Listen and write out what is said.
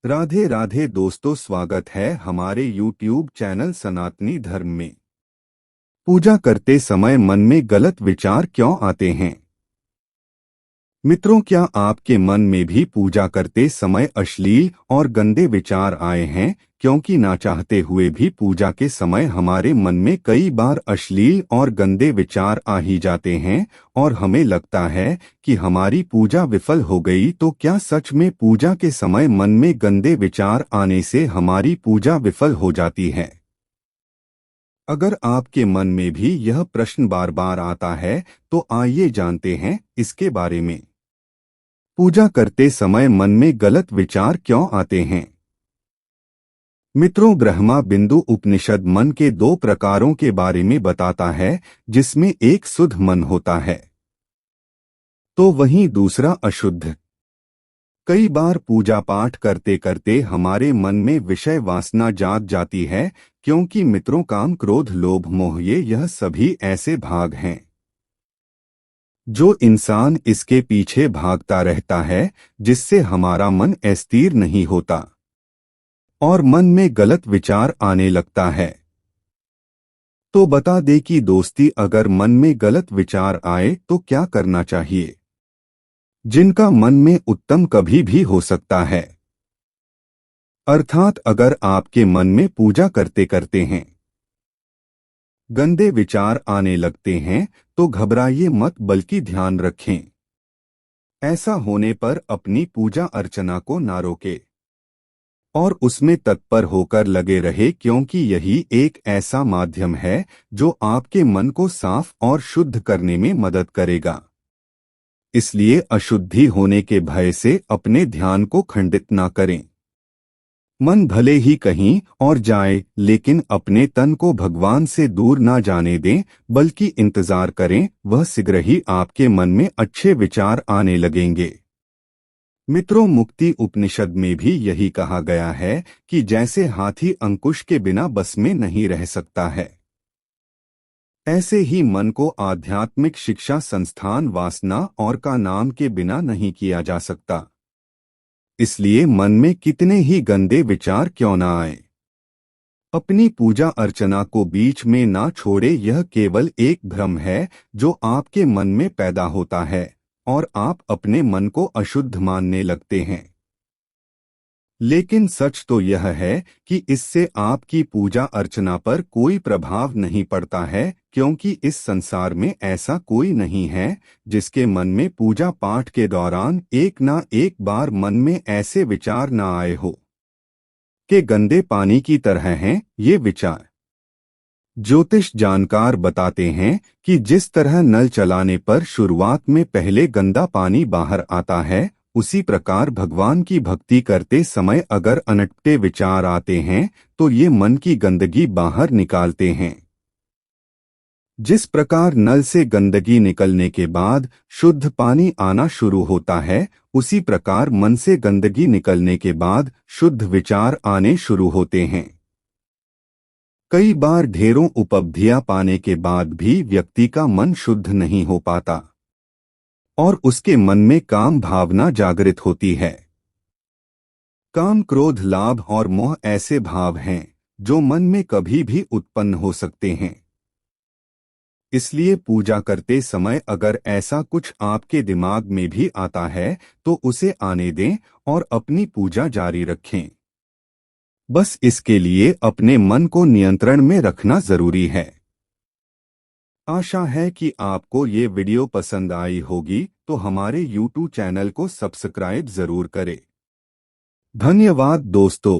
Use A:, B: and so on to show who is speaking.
A: राधे राधे दोस्तों, स्वागत है हमारे YouTube चैनल सनातनी धर्म में। पूजा करते समय मन में गलत विचार क्यों आते हैं? मित्रों, क्या आपके मन में भी पूजा करते समय अश्लील और गंदे विचार आए हैं? क्योंकि ना चाहते हुए भी पूजा के समय हमारे मन में कई बार अश्लील और गंदे विचार आ ही जाते हैं और हमें लगता है कि हमारी पूजा विफल हो गई। तो क्या सच में पूजा के समय मन में गंदे विचार आने से हमारी पूजा विफल हो जाती है? अगर आपके मन में भी यह प्रश्न बार बार आता है तो आइए जानते हैं इसके बारे में। पूजा करते समय मन में गलत विचार क्यों आते हैं? मित्रों, ब्रह्मा बिंदु उपनिषद मन के दो प्रकारों के बारे में बताता है, जिसमें एक शुद्ध मन होता है तो वहीं दूसरा अशुद्ध। कई बार पूजा पाठ करते करते हमारे मन में विषय वासना जाग जाती है, क्योंकि मित्रों, काम क्रोध लोभ मोह यह सभी ऐसे भाग हैं जो इंसान इसके पीछे भागता रहता है, जिससे हमारा मन स्थिर नहीं होता और मन में गलत विचार आने लगता है। तो बता दे कि दोस्ती, अगर मन में गलत विचार आए तो क्या करना चाहिए? जिनका मन में उत्तम कभी भी हो सकता है, अर्थात अगर आपके मन में पूजा करते करते हैं गंदे विचार आने लगते हैं तो घबराइए मत, बल्कि ध्यान रखें। ऐसा होने पर अपनी पूजा अर्चना को ना रोके और उसमें तत्पर होकर लगे रहे, क्योंकि यही एक ऐसा माध्यम है जो आपके मन को साफ और शुद्ध करने में मदद करेगा। इसलिए अशुद्धि होने के भय से अपने ध्यान को खंडित ना करें। मन भले ही कहीं और जाए, लेकिन अपने तन को भगवान से दूर ना जाने दें, बल्कि इंतजार करें, वह शीघ्र ही आपके मन में अच्छे विचार आने लगेंगे। मित्रों, मुक्ति उपनिषद में भी यही कहा गया है कि जैसे हाथी अंकुश के बिना बस में नहीं रह सकता है, ऐसे ही मन को आध्यात्मिक शिक्षा संस्थान वासना और का नाम के बिना नहीं किया जा सकता। इसलिए मन में कितने ही गंदे विचार क्यों ना आए, अपनी पूजा अर्चना को बीच में ना छोड़े। यह केवल एक भ्रम है जो आपके मन में पैदा होता है और आप अपने मन को अशुद्ध मानने लगते हैं। लेकिन सच तो यह है कि इससे आपकी पूजा अर्चना पर कोई प्रभाव नहीं पड़ता है, क्योंकि इस संसार में ऐसा कोई नहीं है जिसके मन में पूजा पाठ के दौरान एक ना एक बार मन में ऐसे विचार ना आए हो कि गंदे पानी की तरह हैं ये विचार। ज्योतिष जानकार बताते हैं कि जिस तरह नल चलाने पर शुरुआत में पहले गंदा पानी बाहर आता है, उसी प्रकार भगवान की भक्ति करते समय अगर अनटते विचार आते हैं तो ये मन की गंदगी बाहर निकालते हैं। जिस प्रकार नल से गंदगी निकलने के बाद शुद्ध पानी आना शुरू होता है, उसी प्रकार मन से गंदगी निकलने के बाद शुद्ध विचार आने शुरू होते हैं। कई बार ढेरों उपलब्धियां पाने के बाद भी व्यक्ति का मन शुद्ध नहीं हो पाता और उसके मन में काम भावना जागृत होती है। काम क्रोध लाभ और मोह ऐसे भाव हैं जो मन में कभी भी उत्पन्न हो सकते हैं। इसलिए पूजा करते समय अगर ऐसा कुछ आपके दिमाग में भी आता है तो उसे आने दें और अपनी पूजा जारी रखें। बस इसके लिए अपने मन को नियंत्रण में रखना जरूरी है। आशा है कि आपको ये वीडियो पसंद आई होगी, तो हमारे YouTube चैनल को सब्सक्राइब जरूर करें। धन्यवाद दोस्तों।